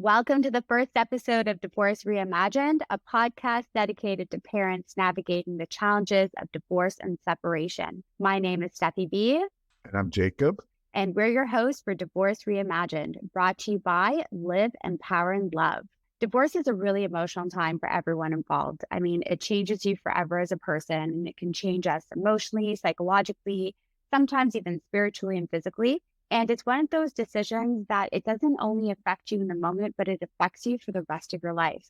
Welcome to the first episode of Divorce Reimagined, a podcast dedicated to parents navigating the challenges of divorce and separation. My name is Stephie, And I'm Jacob. and we're your hosts for Divorce Reimagined, brought to you by Live, Empower, and Love. Divorce is a really emotional time for everyone involved. I mean, it changes you forever as a person, and it can change us emotionally, psychologically, sometimes even spiritually and physically. And it's one of those decisions that it doesn't only affect you in the moment, but it affects you for the rest of your life.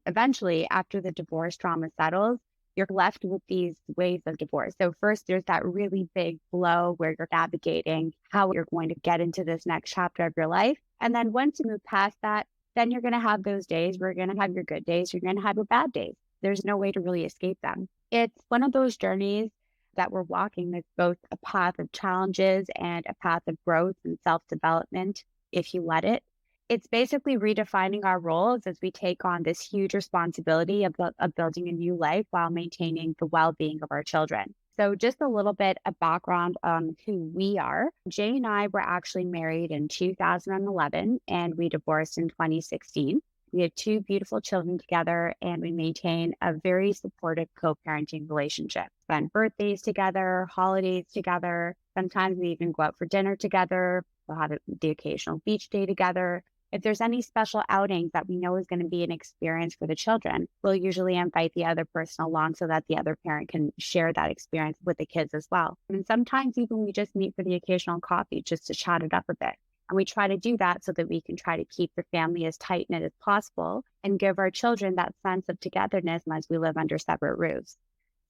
Eventually, after the divorce trauma settles, you're left with these waves of divorce. So first, there's that really big blow where you're navigating how you're going to get into this next chapter of your life. And then once you move past that, then you're going to have those days where you're going to have your good days, you're going to have your bad days. There's no way to really escape them. It's one of those journeys that we're walking that's both a path of challenges and a path of growth and self-development, if you let it. It's basically redefining our roles as we take on this huge responsibility of building a new life while maintaining the well-being of our children. So just a little bit of background on who we are. Jay and I were actually married in 2011 and we divorced in 2016. We have two beautiful children together and we maintain a very supportive co-parenting relationship. Spend birthdays together, holidays together. Sometimes we even go out for dinner together. We'll have the occasional beach day together. If there's any special outings that we know is going to be an experience for the children, we'll usually invite the other person along so that the other parent can share that experience with the kids as well. And sometimes even we just meet for the occasional coffee just to chat it up a bit. And we try to do that so that we can try to keep the family as tight-knit as possible and give our children that sense of togetherness as we live under separate roofs.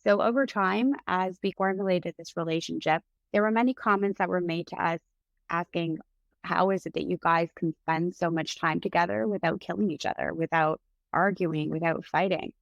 So over time, as we formulated this relationship, there were many comments that were made to us asking, how is it that you guys can spend so much time together without killing each other, without arguing, without fighting?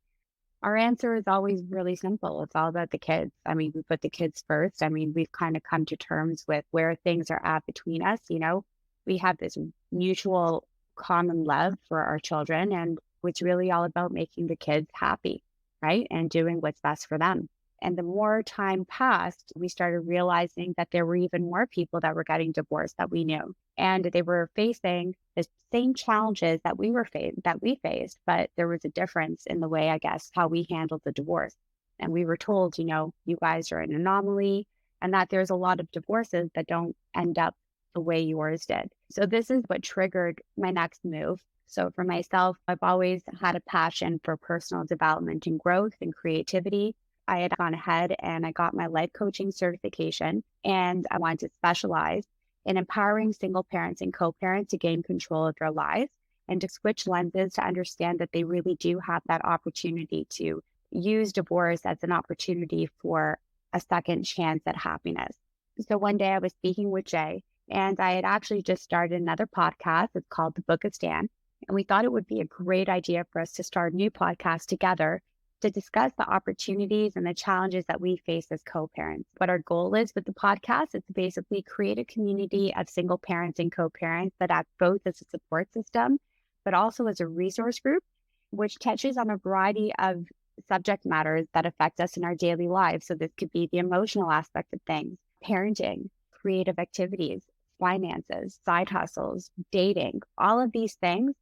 Our answer is always really simple. It's all about the kids. I mean, we put the kids first. I mean, we've kind of come to terms with where things are at between us. You know, we have this mutual common love for our children, and it's really all about making the kids happy, right? And doing what's best for them. And the more time passed, we started realizing that there were even more people that were getting divorced that we knew. And they were facing the same challenges that we faced, but there was a difference in the way, I guess, how we handled the divorce. And we were told, you know, you guys are an anomaly, and that there's a lot of divorces that don't end up the way yours did. So this is what triggered my next move. So for myself, I've always had a passion for personal development and growth and creativity. I had gone ahead and I got my life coaching certification, and I wanted to specialize in empowering single parents and co-parents to gain control of their lives and to switch lenses to understand that they really do have that opportunity to use divorce as an opportunity for a second chance at happiness. So one day I was speaking with Jay, and I had actually just started another podcast. It's called The Book of Stan. And we thought it would be a great idea for us to start a new podcast together to discuss the opportunities and the challenges that we face as co-parents. What our goal is with the podcast is to basically create a community of single parents and co-parents that act both as a support system, but also as a resource group, which touches on a variety of subject matters that affect us in our daily lives. So this could be the emotional aspect of things, parenting, creative activities, finances, side hustles, dating, all of these things.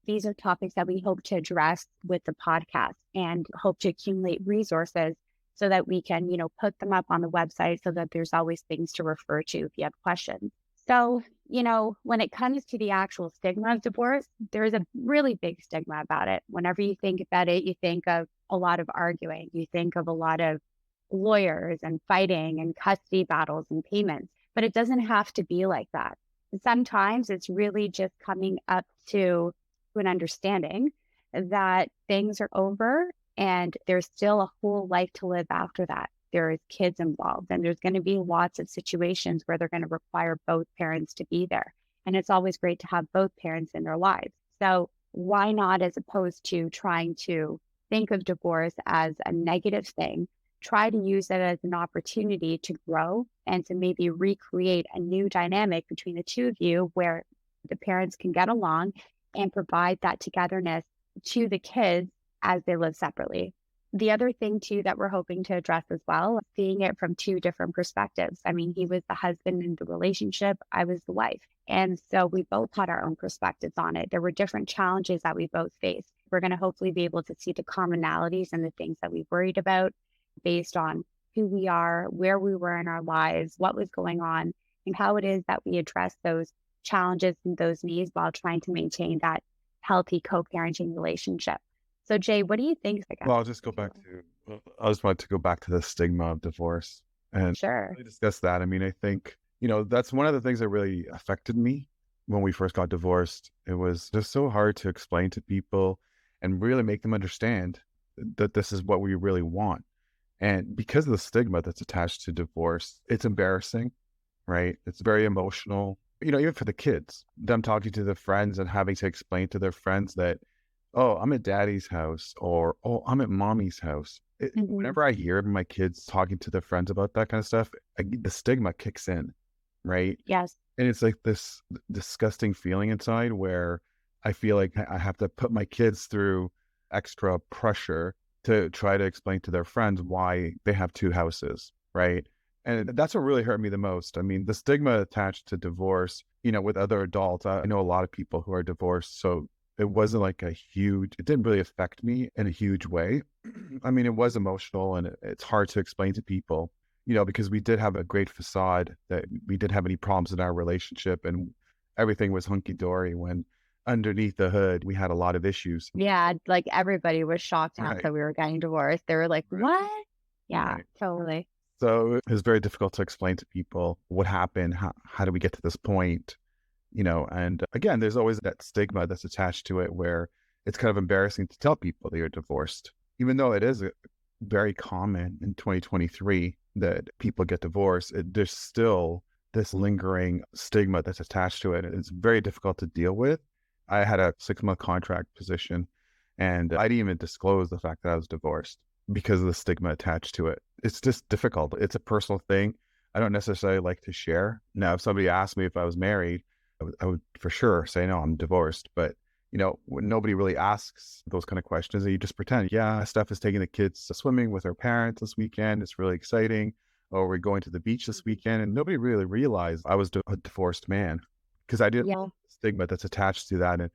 These are topics that we hope to address with the podcast and hope to accumulate resources so that we can, you know, put them up on the website so that there's always things to refer to if you have questions. So, you know, when it comes to the actual stigma of divorce, there's a really big stigma about it. Whenever you think about it, you think of a lot of arguing, you think of a lot of lawyers and fighting and custody battles and payments, but it doesn't have to be like that. Sometimes it's really just coming up to an understanding that things are over and there's still a whole life to live after that. There is kids involved, and there's going to be lots of situations where they're going to require both parents to be there. And it's always great to have both parents in their lives. So why not, as opposed to trying to think of divorce as a negative thing, try to use it as an opportunity to grow and to maybe recreate a new dynamic between the two of you where the parents can get along and provide that togetherness to the kids as they live separately. The other thing too that we're hoping to address as well, seeing it from two different perspectives. I mean, he was the husband in the relationship, I was the wife. And so we both had our own perspectives on it. There were different challenges that we both faced. We're going to hopefully be able to see the commonalities and the things that we worried about based on who we are, where we were in our lives, what was going on, and how it is that we address those challenges and those needs while trying to maintain that healthy co-parenting relationship. So Jay, what do you think? I guess. Well, I'll just go back to, I just wanted to go back to the stigma of divorce and Sure. really discuss that. I mean, I think, that's one of the things that really affected me when we first got divorced. It was just so hard to explain to people and really make them understand that this is what we really want. And because of the stigma that's attached to divorce, it's embarrassing, right? It's very emotional, even for the kids, them talking to their friends and having to explain to their friends that, oh, I'm at daddy's house or, oh, I'm at mommy's house. Mhm. Whenever I hear my kids talking to their friends about that kind of stuff, the stigma kicks in, right? Yes. And it's like this disgusting feeling inside where I feel like I have to put my kids through extra pressure to try to explain to their friends why they have two houses, right? And that's what really hurt me the most. I mean, the stigma attached to divorce, with other adults, I know a lot of people who are divorced. So it wasn't like it didn't really affect me in a huge way. I mean, it was emotional and it's hard to explain to people, because we did have a great facade that we didn't have any problems in our relationship and everything was hunky dory when underneath the hood, we had a lot of issues. Yeah, like everybody was shocked out Right. that we were getting divorced. They were like, Right. "What?" Yeah, Right. totally. So it was very difficult to explain to people what happened. How did we get to this point? And again, there's always that stigma that's attached to it where it's kind of embarrassing to tell people that you're divorced, even though it is very common in 2023 that people get divorced. There's still this lingering stigma that's attached to it. And it's very difficult to deal with. I had a 6-month contract position and I didn't even disclose the fact that I was divorced because of the stigma attached to it. It's just difficult. It's a personal thing. I don't necessarily like to share. Now, if somebody asked me if I was married, I would for sure say, no, I'm divorced. But, when nobody really asks those kind of questions, and you just pretend, yeah, Steph is taking the kids to swimming with her parents this weekend. It's really exciting. Or we're going to the beach this weekend. And nobody really realized I was a divorced man because I didn't Yeah. want the stigma that's attached to that. And,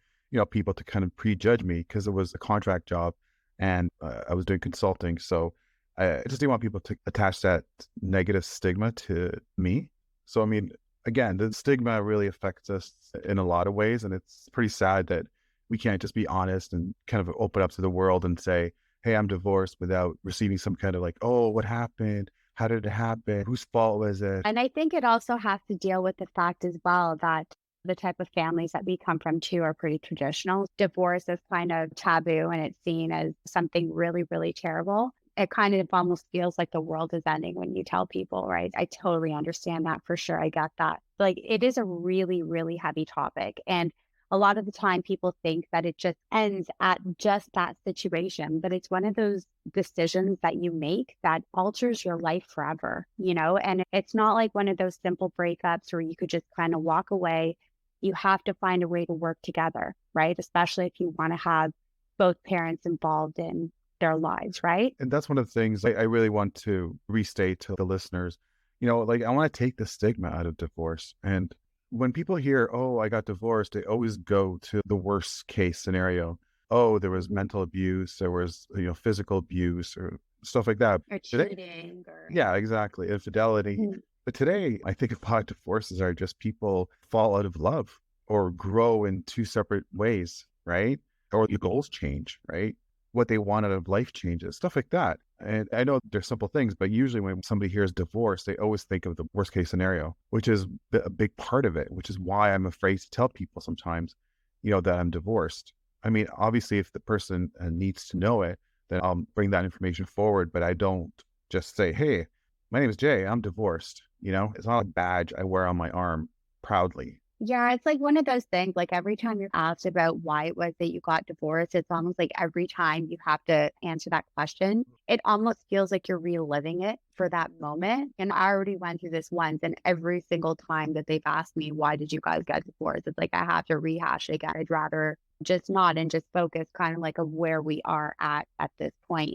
people to kind of prejudge me because it was a contract job and I was doing consulting. So I just didn't want people to attach that negative stigma to me. So, I mean, again, the stigma really affects us in a lot of ways. And it's pretty sad that we can't just be honest and kind of open up to the world and say, hey, I'm divorced without receiving some kind of like, oh, what happened? How did it happen? Whose fault was it? And I think it also has to deal with the fact as well that the type of families that we come from too are pretty traditional. Divorce is kind of taboo and it's seen as something really, really terrible. It kind of almost feels like the world is ending when you tell people, right? I totally understand that for sure. I get that. Like it is a really, really heavy topic. And a lot of the time people think that it just ends at just that situation, but it's one of those decisions that you make that alters your life forever, and it's not like one of those simple breakups where you could just kind of walk away. You have to find a way to work together, right? Especially if you want to have both parents involved in their lives, right? And that's one of the things I really want to restate to the listeners. Like I want to take the stigma out of divorce. And when people hear, oh, I got divorced, they always go to the worst case scenario. Oh, there was mental abuse, there was, physical abuse or stuff like that. Or Today, cheating or yeah, exactly. Infidelity. Mhm. But today, I think a lot of divorces are just people fall out of love or grow in two separate ways, right? Or your goals change, right? What they want out of life changes, stuff like that. And I know they're simple things, but usually when somebody hears divorce, they always think of the worst case scenario, which is a big part of it, which is why I'm afraid to tell people sometimes, that I'm divorced. I mean, obviously, if the person needs to know it, then I'll bring that information forward, but I don't just say, hey, my name is Jay, I'm divorced. It's not a badge I wear on my arm proudly. Yeah, it's like one of those things, like every time you're asked about why it was that you got divorced, it's almost like every time you have to answer that question, it almost feels like you're reliving it for that moment. And I already went through this once, and every single time that they've asked me, why did you guys get divorced? It's like I have to rehash it again. I'd rather just not and just focus kind of like of where we are at this point.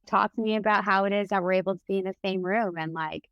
Talk to me about how it is that we're able to be in the same room and like,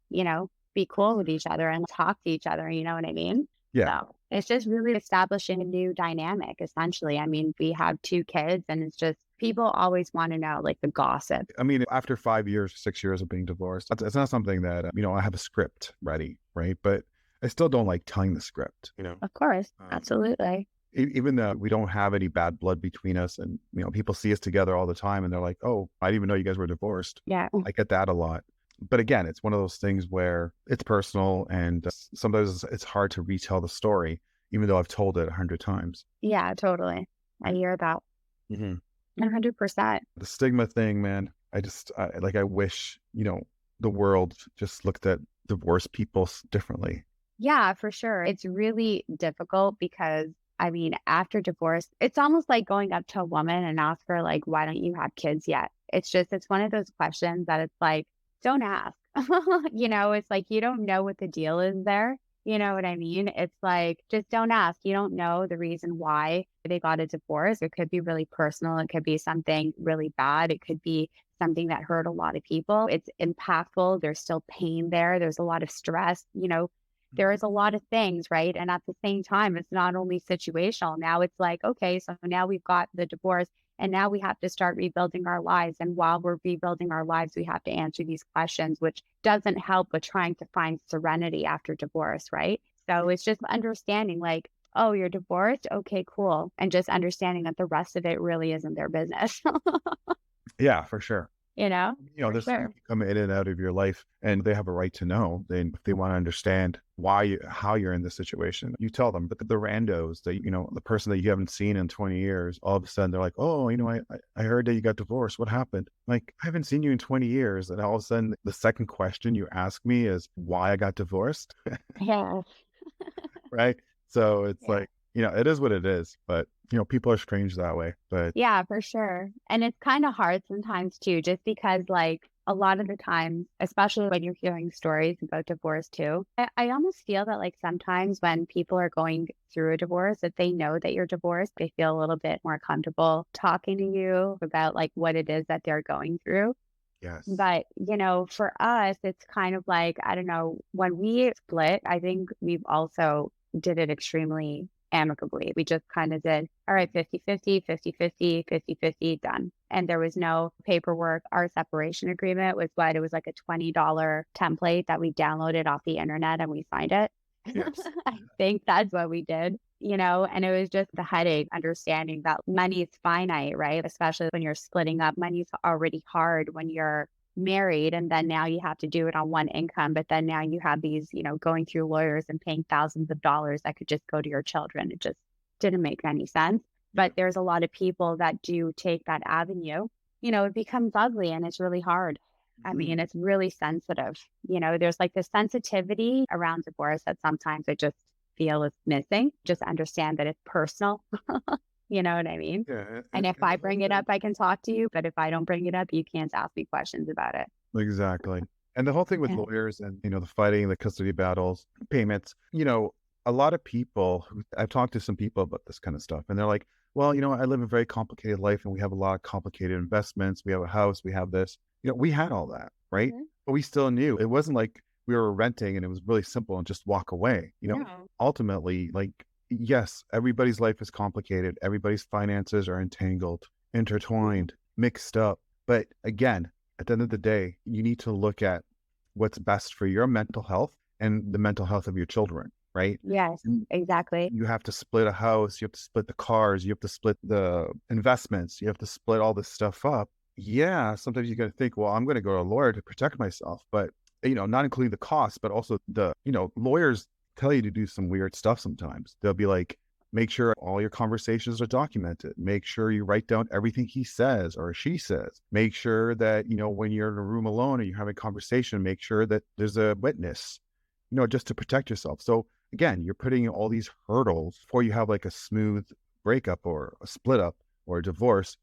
be cool with each other and talk to each other, you know what I mean? Yeah. So. It's just really establishing a new dynamic, essentially. I mean, we have 2 kids, and it's just people always wanna know, like, the gossip. I mean, after 5 years, 6 years of being divorced, it's not something that, I have a script ready, right? But I still don't like telling the script, Of course, Um, absolutely. even though we don't have any bad blood between us and, people see us together all the time and they're like, oh, I didn't even know you guys were divorced. Yeah. I get that a lot. But again, it's one of those things where it's personal and sometimes it's hard to retell the story, even though I've told it 100 times. Yeah, totally. I hear that. hmm 100%. The stigma thing, man, I wish, the world just looked at divorced people differently. Yeah, for sure. It's really difficult because, I mean, after divorce, it's almost like going up to a woman and ask her, like, why don't you have kids yet? It's one of those questions that it's like, don't ask. It's like you don't know what the deal is there. You know what I mean? It's like, just don't ask. You don't know the reason why they got a divorce. It could be really personal. It could be something really bad. It could be something that hurt a lot of people. It's impactful. There's still pain there. There's a lot of stress. There is a lot of things, right? And at the same time, it's not only situational. Now it's like, okay, so now we've got the divorce and now we have to start rebuilding our lives. And while we're rebuilding our lives, we have to answer these questions, which doesn't help with trying to find serenity after divorce, right? So it's just understanding like, oh, you're divorced? Okay, cool. And just understanding that the rest of it really isn't their business, Yeah, for sure. for There's people sure. who come in and out of your life and they have a right to know. If they want to understand why how you're in this situation, you tell them. But the randos that, the person that you haven't seen in 20 years, all of a sudden they're like, oh, I heard that you got divorced. What happened? Like, I haven't seen you in 20 years. And all of a sudden the second question you ask me is why I got divorced. Yeah. Right. So it's Yeah. like, it is what it is. But, people are strange that way. But Yeah, for sure. And it's kind of hard sometimes too, just because like a lot of the time, especially when you're hearing stories about divorce too, I almost feel that like sometimes when people are going through a divorce, if they know that you're divorced, they feel a little bit more comfortable talking to you about like what it is that they're going through. yes. But, for us, it's kind of like, I don't know, when we split, I think we've also did it extremely amicably. We just kind of did, all right, 50-50, 50-50, 50-50, done. And there was no paperwork. Our separation agreement was what? It was like a $20 template that we downloaded off the internet and we signed it. Yes. I think that's what we did. And it was just the headache, understanding that money is finite, right? Especially when you're splitting up, money's already hard when you're married. And then now you have to do it on one income. But then now you have these, going through lawyers and paying thousands of dollars that could just go to your children. It just didn't make any sense. Yeah. But there's a lot of people that do take that avenue. It becomes ugly and it's really hard. I Mhm. mean, it's really sensitive. There's like the sensitivity around divorce that sometimes I just feel is missing. Just understand that it's personal. You know what I mean? Yeah. And if And I the whole bring it up, thing. I can talk to you. But if I don't bring it up, you can't ask me questions about it. Exactly. And the whole thing with Yeah. lawyers and, the fighting, the custody battles, payments, a lot of people I've talked to some people about this kind of stuff, and they're like, well, I live a very complicated life and we have a lot of complicated investments. We have a house, we have this, we had all that, right? Mhm. But we still knew it wasn't like we were renting and it was really simple and just walk away. No. Ultimately, like, yes, everybody's life is complicated. Everybody's finances are entangled, intertwined, mixed up. But again, at the end of the day, you need to look at what's best for your mental health and the mental health of your children, right? Yes, And exactly. you have to split a house, you have to split the cars, you have to split the investments, you have to split all this stuff up. Yeah, sometimes you got to think, well, I'm going to go to a lawyer to protect myself, but not including the costs, but also lawyers tell you to do some weird stuff sometimes. They'll be like, make sure all your conversations are documented. Make sure you write down everything he says or she says. Make sure that, when you're in a room alone and you're having a conversation, make sure that there's a witness, just to protect yourself. So again, you're putting in all these hurdles before you have like a smooth breakup or a split up or a divorce.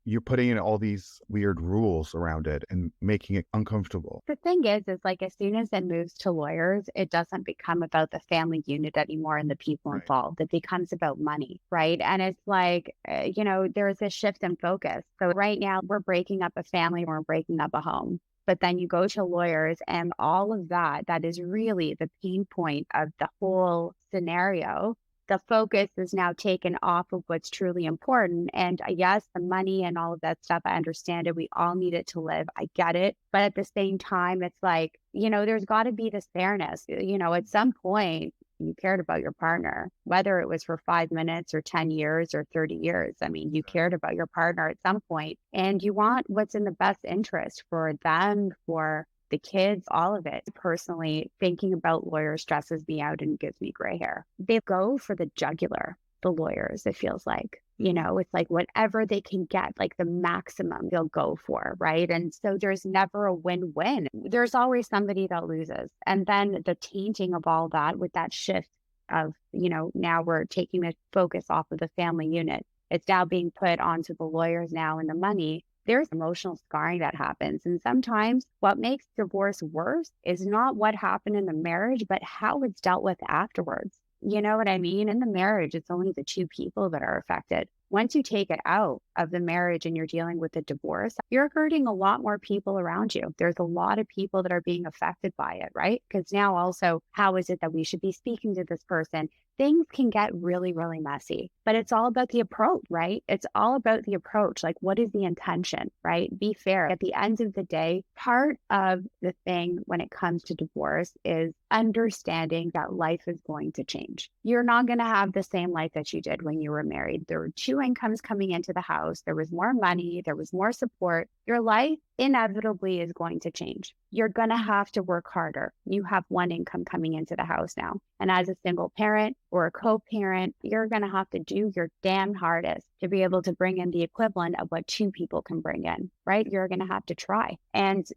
You're putting in all these weird rules around it and making it uncomfortable. The thing is like as soon as it moves to lawyers, it doesn't become about the family unit anymore and the people Right. involved. It becomes about money, right? And it's like, there's a shift in focus. So right now we're breaking up a family, we're breaking up a home. But then you go to lawyers and all of that is really the pain point of the whole scenario, the focus is now taken off of what's truly important. And yes, the money and all of that stuff, I understand it. We all need it to live. I get it. But at the same time, it's like, there's got to be this fairness. At some point, you cared about your partner, whether it was for 5 minutes or 10 years or 30 years. I mean, you cared about your partner at some point, and you want what's in the best interest for them, for the kids, all of it. Personally, thinking about lawyers stresses me out and gives me gray hair. They go for the jugular, the lawyers, it feels like. It's like whatever they can get, like the maximum they'll go for, right? And so there's never a win-win. There's always somebody that loses. And then the tainting of all that with that shift of, now we're taking the focus off of the family unit. It's now being put onto the lawyers now and the money. There's emotional scarring that happens. And sometimes what makes divorce worse is not what happened in the marriage, but how it's dealt with afterwards. You know what I mean? In the marriage, it's only the two people that are affected. Once you take it out of the marriage and you're dealing with a divorce, you're hurting a lot more people around you. There's a lot of people that are being affected by it, right? Because now also, how is it that we should be speaking to this person? Things can get really, really messy, but it's all about the approach, right? It's all about the approach. Like, what is the intention, right? Be fair. At the end of the day, part of the thing when it comes to divorce is understanding that life is going to change. You're not going to have the same life that you did when you were married. There were two incomes coming into the house. There was more money. There was more support. Your life inevitably is going to change. You're going to have to work harder. You have one income coming into the house now. And as a single parent or a co-parent, you're going to have to do your damn hardest to be able to bring in the equivalent of what two people can bring in, right? You're going to have to try. And,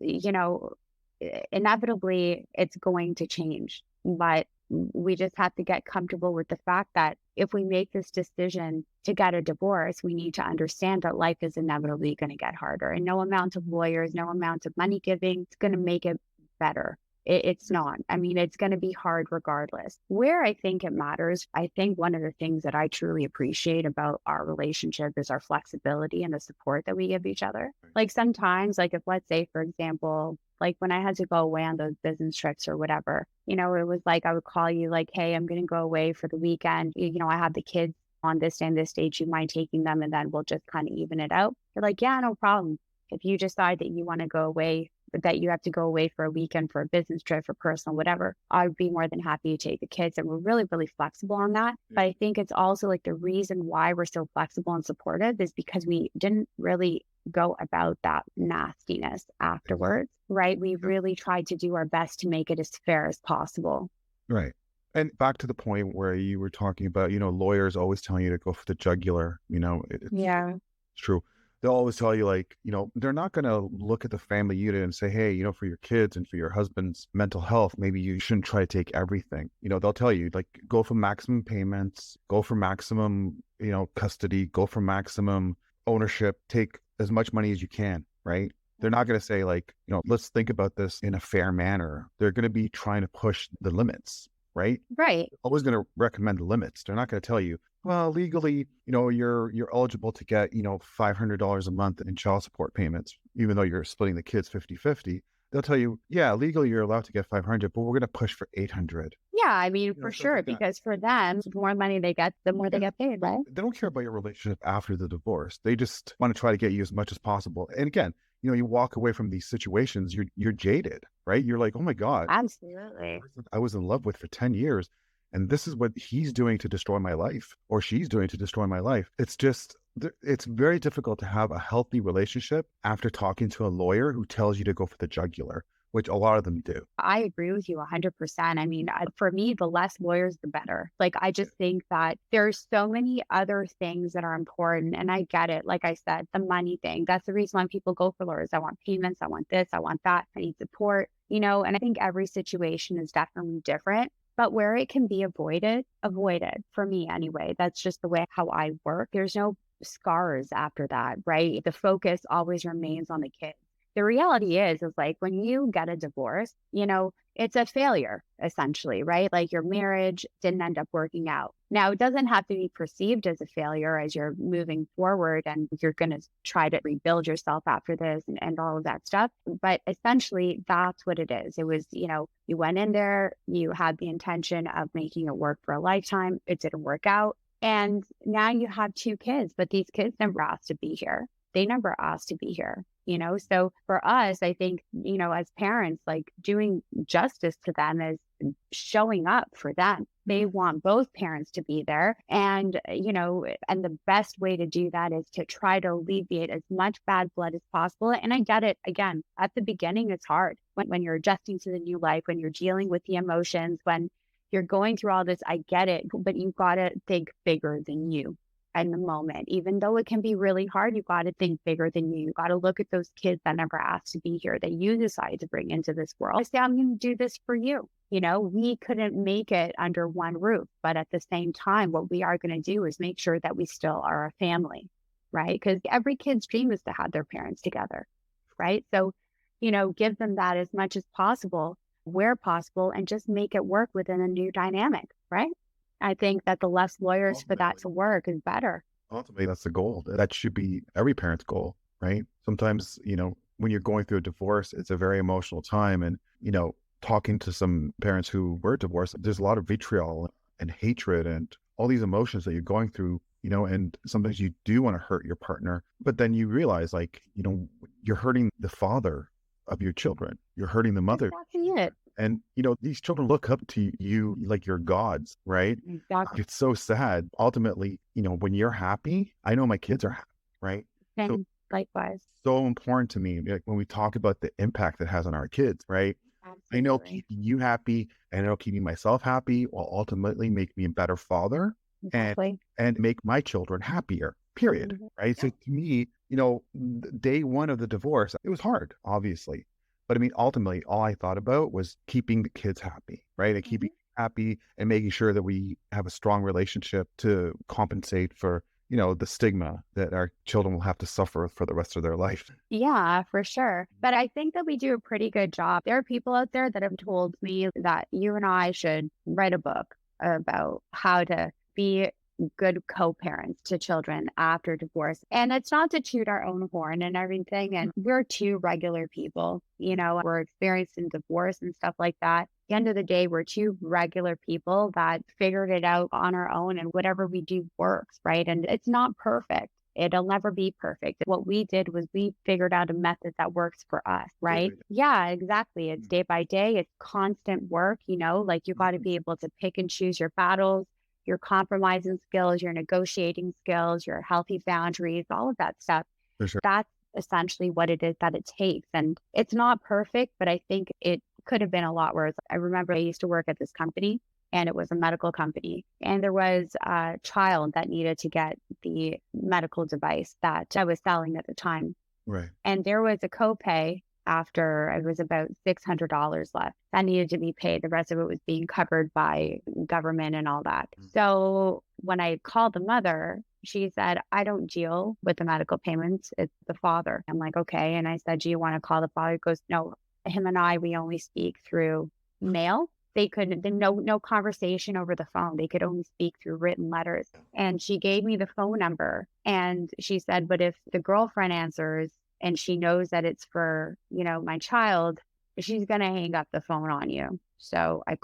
inevitably it's going to change. But we just have to get comfortable with the fact that if we make this decision to get a divorce, we need to understand that life is inevitably going to get harder. And no amount of lawyers, no amount of money giving is going to make it better. It's not. I mean, it's going to be hard regardless. Where I think it matters, I think one of the things that I truly appreciate about our relationship is our flexibility and the support that we give each other. Like sometimes, like if let's say, for example, like when I had to go away on those business trips or whatever, it was like I would call you like, hey, I'm going to go away for the weekend. I have the kids on this day and this stage. You mind taking them? And then we'll just kind of even it out. You're like, yeah, no problem. If you decide that you want to go away, that you have to go away for a weekend for a business trip, for personal, whatever, I'd be more than happy to take the kids. And we're really, really flexible on that. But I think it's also like the reason why we're so flexible and supportive is because we didn't really go about that nastiness afterwards, right? We really tried to do our best to make it as fair as possible. Right. And back to the point where you were talking about, lawyers always telling you to go for the jugular, Yeah. it's true. They'll always tell you like, they're not going to look at the family unit and say, hey, for your kids and for your husband's mental health, maybe you shouldn't try to take everything. They'll tell you like, go for maximum payments, go for maximum, custody, go for maximum ownership, take as much money as you can, right? They're not going to say like, let's think about this in a fair manner. They're going to be trying to push the limits, right? Right. They're always going to recommend the limits. They're not going to tell you, well, legally, you're eligible to get, $500 a month in child support payments, even though you're splitting the kids 50-50. They'll tell you, yeah, legally you're allowed to get 500, but we're going to push for 800. Yeah, I mean, for sure, like because for them, the more money they get, the more they get paid, right? They don't care about your relationship after the divorce. They just want to try to get you as much as possible. And again, you walk away from these situations, you're jaded, right? You're like, oh my God. Absolutely. I was in love with for 10 years. And this is what he's doing to destroy my life, or she's doing to destroy my life. It's just, it's very difficult to have a healthy relationship after talking to a lawyer who tells you to go for the jugular, which a lot of them do. I agree with you 100%. I mean, for me, the less lawyers, the better. Like, I just think that there's so many other things that are important. And I get it. Like I said, the money thing, that's the reason why people go for lawyers. I want payments. I want this. I want that. I need support, and I think every situation is definitely different. But where it can be avoided, avoid it. For me anyway. That's just the way how I work. There's no scars after that, right? The focus always remains on the kids. The reality is like when you get a divorce, it's a failure, essentially, right? Like your marriage didn't end up working out. Now, it doesn't have to be perceived as a failure as you're moving forward and you're going to try to rebuild yourself after this and all of that stuff. But essentially, that's what it is. It was, you went in there, you had the intention of making it work for a lifetime. It didn't work out. And now you have two kids, but these kids never asked to be here. They never asked to be here. So for us, I think, as parents, like doing justice to them is showing up for them. They want both parents to be there. And, and the best way to do that is to try to alleviate as much bad blood as possible. And I get it. Again, at the beginning, it's hard when you're adjusting to the new life, when you're dealing with the emotions, when you're going through all this. I get it, but you got to think bigger than you. In the moment, even though it can be really hard, you got to think bigger than you. You got to look at those kids that never asked to be here, that you decided to bring into this world. I say, I'm going to do this for you. We couldn't make it under one roof, but at the same time, what we are going to do is make sure that we still are a family, right? Because every kid's dream is to have their parents together, right? So, give them that as much as possible, where possible, and just make it work within a new dynamic, right? I think that the less lawyers for that to work is better. Ultimately, that's the goal. That should be every parent's goal, right? Sometimes, when you're going through a divorce, it's a very emotional time. And, talking to some parents who were divorced, there's a lot of vitriol and hatred and all these emotions that you're going through, and sometimes you do want to hurt your partner. But then you realize, like, you're hurting the father of your children. You're hurting the mother. Exactly it. And, these children look up to you like you're gods, right? Exactly. It's so sad. Ultimately, when you're happy, I know my kids are happy, right? And So, likewise. so important to me, like, when we talk about the impact it has on our kids, right? Absolutely. I know keeping you happy and it'll keeping myself happy will ultimately make me a better father Exactly. and make my children happier, period. Mhm. Right. Yeah. So to me, day one of the divorce, it was hard, obviously. But I mean, ultimately, all I thought about was keeping the kids happy, right? And keeping happy and making sure that we have a strong relationship to compensate for, the stigma that our children will have to suffer for the rest of their life. Yeah, for sure. But I think that we do a pretty good job. There are people out there that have told me that you and I should write a book about how to be good co-parents to children after divorce. And it's not to toot our own horn and everything. And we're two regular people, we're experienced in divorce and stuff like that. At the end of the day, we're two regular people that figured it out on our own, and whatever we do works, right? And it's not perfect. It'll never be perfect. What we did was we figured out a method that works for us, right? Yeah, exactly. It's day by day. It's constant work, like you got to be able to pick and choose your battles, your compromising skills, your negotiating skills, your healthy boundaries, all of that stuff. For sure. That's essentially what it is that it takes. And it's not perfect, but I think it could have been a lot worse. I remember I used to work at this company, and it was a medical company. And there was a child that needed to get the medical device that I was selling at the time. Right. And there was a copay after it was about $600 left that needed to be paid. The rest of it was being covered by government and all that. So when I called the mother, she said, I don't deal with the medical payments. It's the father. I'm like, okay. And I said, do you want to call the father? He goes, no, him and I, we only speak through mail. They couldn't, no conversation over the phone. They could only speak through written letters. And she gave me the phone number, and she said, but if the girlfriend answers and she knows that it's for, my child, she's going to hang up the phone on you. So I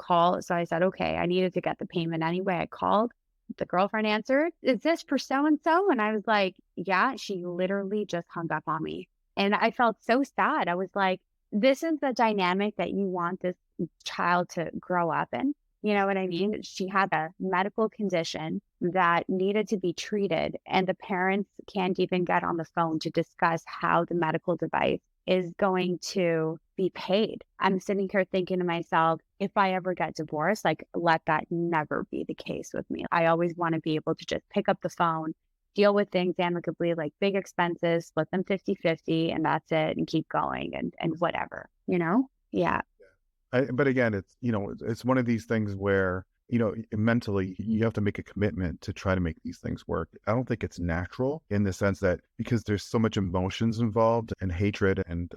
said, okay, I needed to get the payment anyway. I called, the girlfriend answered, is this for so-and-so? And I was like, yeah, she literally just hung up on me. And I felt so sad. I was like, this is the dynamic that you want this child to grow up in. You know what I mean? She had a medical condition that needed to be treated, and the parents can't even get on the phone to discuss how the medical device is going to be paid. I'm sitting here thinking to myself, if I ever get divorced, like, let that never be the case with me. I always want to be able to just pick up the phone, deal with things amicably, like big expenses, split them 50-50, and that's it, and keep going and whatever, Yeah. But again, it's one of these things where, mentally you have to make a commitment to try to make these things work. I don't think it's natural in the sense that because there's so much emotions involved and hatred and,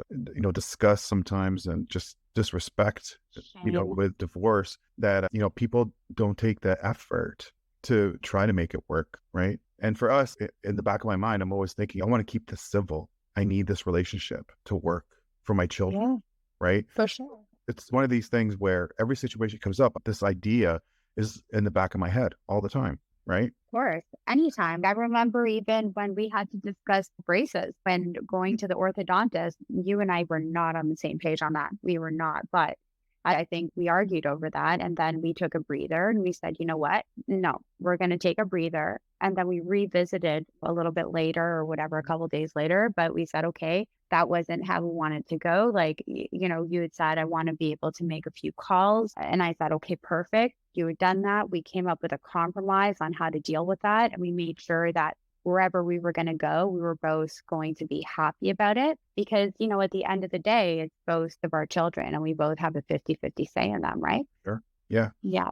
disgust sometimes and just disrespect, Shame. with divorce that, people don't take the effort to try to make it work. Right. And for us, in the back of my mind, I'm always thinking, I want to keep this civil. I need this relationship to work for my children. Yeah, Right. for sure. It's one of these things where every situation comes up, this idea is in the back of my head all the time. Right. Of course. Anytime. I remember even when we had to discuss braces when going to the orthodontist, you and I were not on the same page on that. We were not. But I think we argued over that. And then we took a breather and we said, you know what? No, we're going to take a breather. And then we revisited a little bit later or whatever, a couple days later. But we said, okay, that wasn't how we wanted to go. Like, you had said, I want to be able to make a few calls. And I said, okay, perfect. You had done that. We came up with a compromise on how to deal with that. And we made sure that wherever we were going to go, we were both going to be happy about it because, at the end of the day, it's both of our children and we both have a 50-50 say in them, right? Sure. Yeah. Yeah.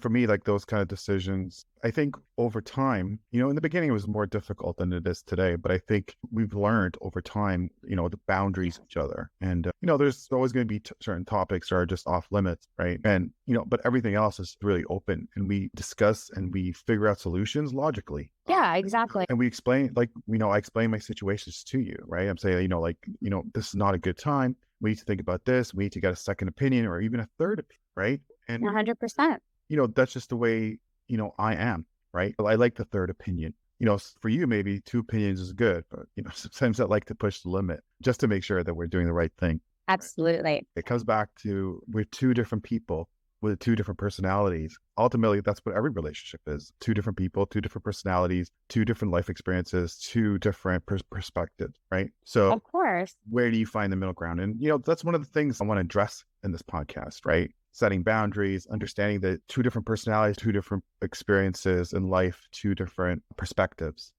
For me, like those kind of decisions, I think over time, in the beginning, it was more difficult than it is today. But I think we've learned over time, the boundaries of each other. And, there's always going to be certain topics that are just off limits. Right. And, but everything else is really open and we discuss and we figure out solutions logically. Yeah, exactly. And we explain, like, I explain my situations to you. Right. I'm saying, this is not a good time. We need to think about this. We need to get a second opinion or even a third opinion. Right. And 100%. that's just the way, I am, right? I like the third opinion. For you, maybe two opinions is good, but, sometimes I like to push the limit just to make sure that we're doing the right thing. Absolutely. It comes back to we're two different people with two different personalities. Ultimately, that's what every relationship is. Two different people, two different personalities, two different life experiences, two different perspectives, right? So Of course. where do you find the middle ground? And, that's one of the things I want to address in this podcast, right? Setting boundaries, understanding that two different personalities, two different experiences in life, two different perspectives,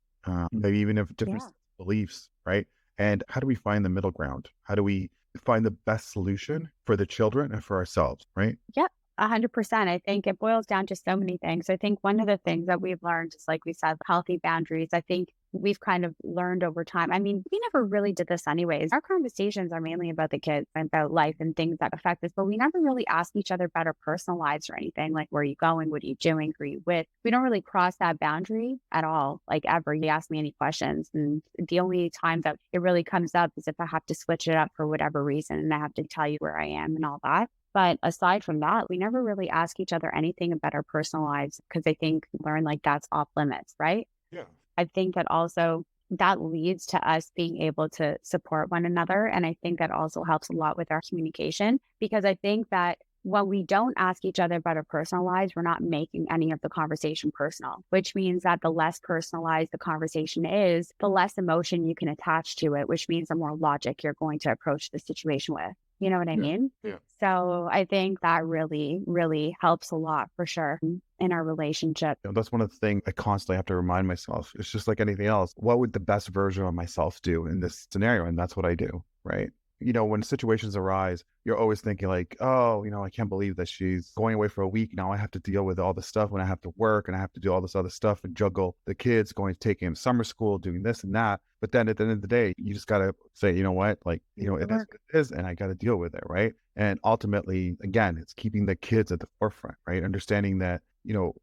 maybe even if different beliefs, right? And how do we find the middle ground? How do we find the best solution for the children and for ourselves, right? Yep. 100%. I think it boils down to so many things. I think one of the things that we've learned is, like we said, healthy boundaries. I think we've kind of learned over time. I mean, we never really did this anyways. Our conversations are mainly about the kids and about life and things that affect us, but we never really ask each other about our personal lives or anything. Like, where are you going? What are you doing? Who are you with? We don't really cross that boundary at all, like ever. You ask me any questions. And the only time that it really comes up is if I have to switch it up for whatever reason and I have to tell you where I am and all that. But aside from that, we never really ask each other anything about our personal lives because I think we learn like that's off limits, right? Yeah. I think that also that leads to us being able to support one another. And I think that also helps a lot with our communication because I think that when we don't ask each other about our personal lives, we're not making any of the conversation personal, which means that the less personalized the conversation is, the less emotion you can attach to it, which means the more logic you're going to approach the situation with. You know what I mean? Yeah. So I think that really, really helps a lot for sure in our relationship. That's one of the things I constantly have to remind myself. It's just like anything else. What would the best version of myself do in this scenario? And that's what I do, right? When situations arise, you're always thinking like, oh, I can't believe that she's going away for a week. Now I have to deal with all this stuff when I have to work and I have to do all this other stuff and juggle the kids going to take him summer school, doing this and that. But then at the end of the day, you just got to say, you know what, like, it is what it is, and I got to deal with it, right? And ultimately, again, it's keeping the kids at the forefront, right? Understanding that,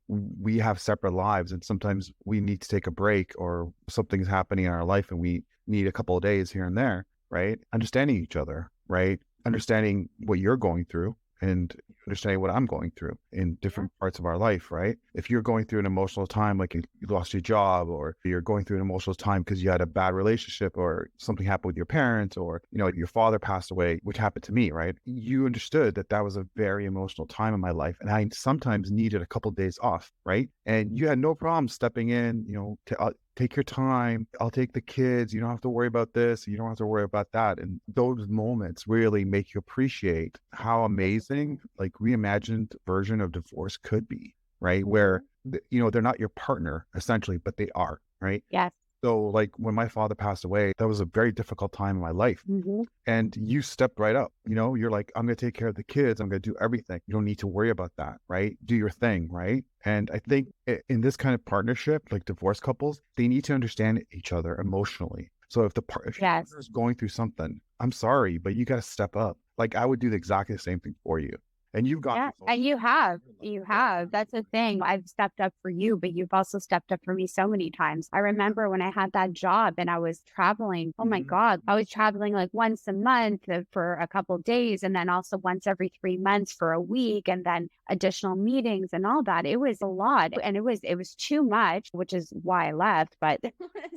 we have separate lives and sometimes we need to take a break or something's happening in our life and we need a couple of days here and there, right? Understanding each other, right? Understanding what you're going through and understanding what I'm going through in different parts of our life, right? If you're going through an emotional time, like you lost your job, or you're going through an emotional time because you had a bad relationship or something happened with your parents, or, your father passed away, which happened to me, right? You understood that that was a very emotional time in my life. And I sometimes needed a couple of days off, right? And you had no problem stepping in, to take your time. I'll take the kids. You don't have to worry about this. You don't have to worry about that. And those moments really make you appreciate how amazing, like, reimagined version of divorce could be, right? Where, they're not your partner essentially, but they are, right? Yes. So like when my father passed away, that was a very difficult time in my life. Mm-hmm. And you stepped right up, you're like, I'm going to take care of the kids. I'm going to do everything. You don't need to worry about that, right? Do your thing, right? And I think in this kind of partnership, like divorced couples, they need to understand each other emotionally. So if your partner is going through something, I'm sorry, but you got to step up. Like I would do exactly the same thing for you. And you've gone Yeah, through so and you have. much. You Yeah. have. That's the thing. I've stepped up for you, but you've also stepped up for me so many times. I remember when I had that job and I was traveling. Oh my Mhm. God. I was traveling like once a month for a couple of days and then also once every 3 months for a week and then additional meetings and all that. It was a lot. And it was too much, which is why I left. But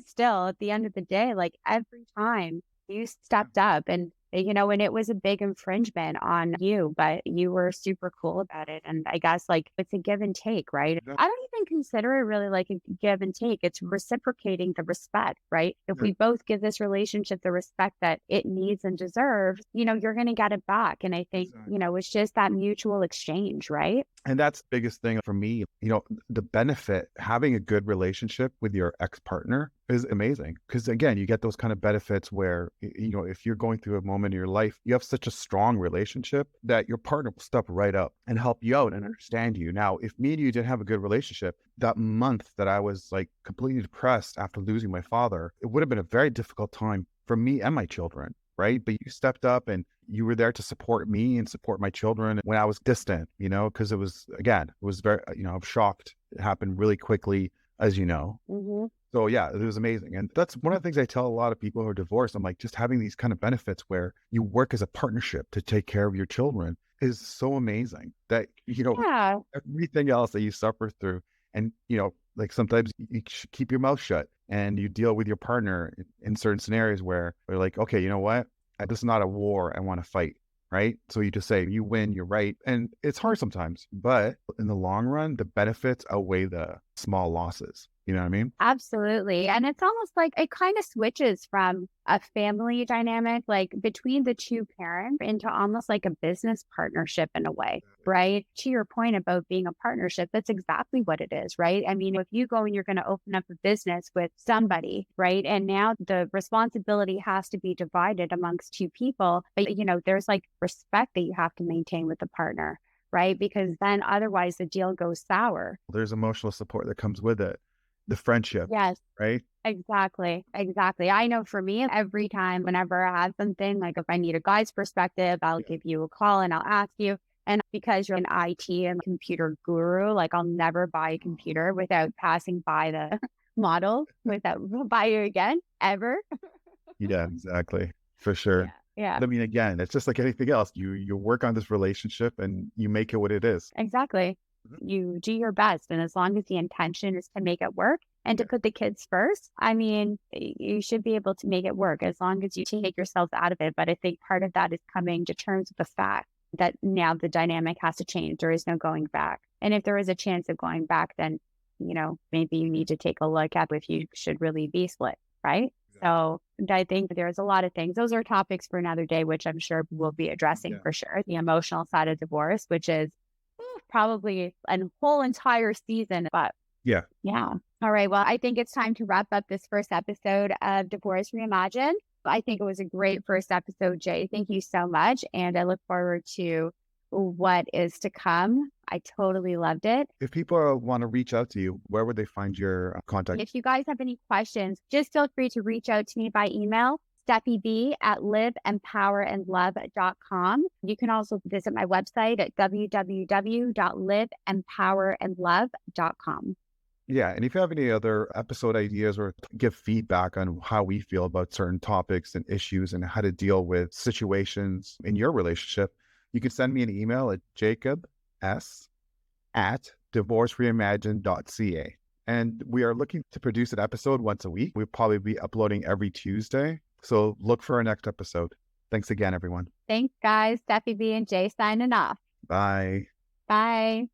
still, at the end of the day, like every time you stepped up and it was a big infringement on you, but you were super cool about it. And I guess like it's a give and take, right? Yeah. I don't even consider it really like a give and take. It's reciprocating the respect, right? If Yeah. we both give this relationship the respect that it needs and deserves, you're going to get it back. And I think, Exactly. it's just that mutual exchange, right? And that's the biggest thing for me. The benefit having a good relationship with your ex-partner is amazing because again, you get those kind of benefits where, if you're going through a moment in your life, you have such a strong relationship that your partner will step right up and help you out and understand you. Now, if me and you didn't have a good relationship, that month that I was like completely depressed after losing my father, it would have been a very difficult time for me and my children. Right. But you stepped up and you were there to support me and support my children when I was distant, because it was, again, it was very, I'm shocked. It happened really quickly, as you know. Hmm. So yeah, it was amazing. And that's one of the things I tell a lot of people who are divorced. I'm like, just having these kind of benefits where you work as a partnership to take care of your children is so amazing that, Yeah. everything else that you suffer through. And, like sometimes you should keep your mouth shut and you deal with your partner in certain scenarios where they're like, okay, you know what? This is not a war I want to fight. Right. So you just say, you win, you're right. And it's hard sometimes, but in the long run, the benefits outweigh the small losses. You know what I mean? Absolutely. And it's almost like it kind of switches from a family dynamic, like between the two parents, into almost like a business partnership in a way, right? To your point about being a partnership, that's exactly what it is, right? I mean, if you go and you're going to open up a business with somebody, right? And now the responsibility has to be divided amongst two people, but there's like respect that you have to maintain with the partner, right? Because then otherwise the deal goes sour. There's emotional support that comes with it, the friendship, Yes. right? Exactly. Exactly. I know for me, every time, whenever I have something, like if I need a guy's perspective, I'll Yeah. give you a call and I'll ask you. And because you're an IT and computer guru, like I'll never buy a computer without passing by the model, without buy you again, ever. Yeah, exactly. For sure. Yeah. Yeah. But I mean, again, it's just like anything else. You work on this relationship and you make it what it is. Exactly. Mhm. You do your best. And as long as the intention is to make it work and to Yeah. put the kids first, I mean, you should be able to make it work as long as you take yourself out of it. But I think part of that is coming to terms with the fact that now the dynamic has to change. There is no going back. And if there is a chance of going back, then, maybe you need to take a look at if you should really be split, right? Exactly. So I think there's a lot of things. Those are topics for another day, which I'm sure we'll be addressing Yeah. for sure. The emotional side of divorce, which is probably a whole entire season. But Yeah. yeah. All right. Well, I think it's time to wrap up this first episode of Divorce Reimagined. I think it was a great first episode, Jay. Thank you so much. And I look forward to what is to come. I totally loved it. If people want to reach out to you, where would they find your contact? If you guys have any questions, just feel free to reach out to me by email, StephieB@liveempowerandlove.com. You can also visit my website at www.liveempowerandlove.com. Yeah. And if you have any other episode ideas or give feedback on how we feel about certain topics and issues and how to deal with situations in your relationship, you can send me an email at jacobs@divorcereimagined.ca. And we are looking to produce an episode once a week. We'll probably be uploading every Tuesday. So look for our next episode. Thanks again, everyone. Thanks, guys. Stephie B and Jay signing off. Bye. Bye.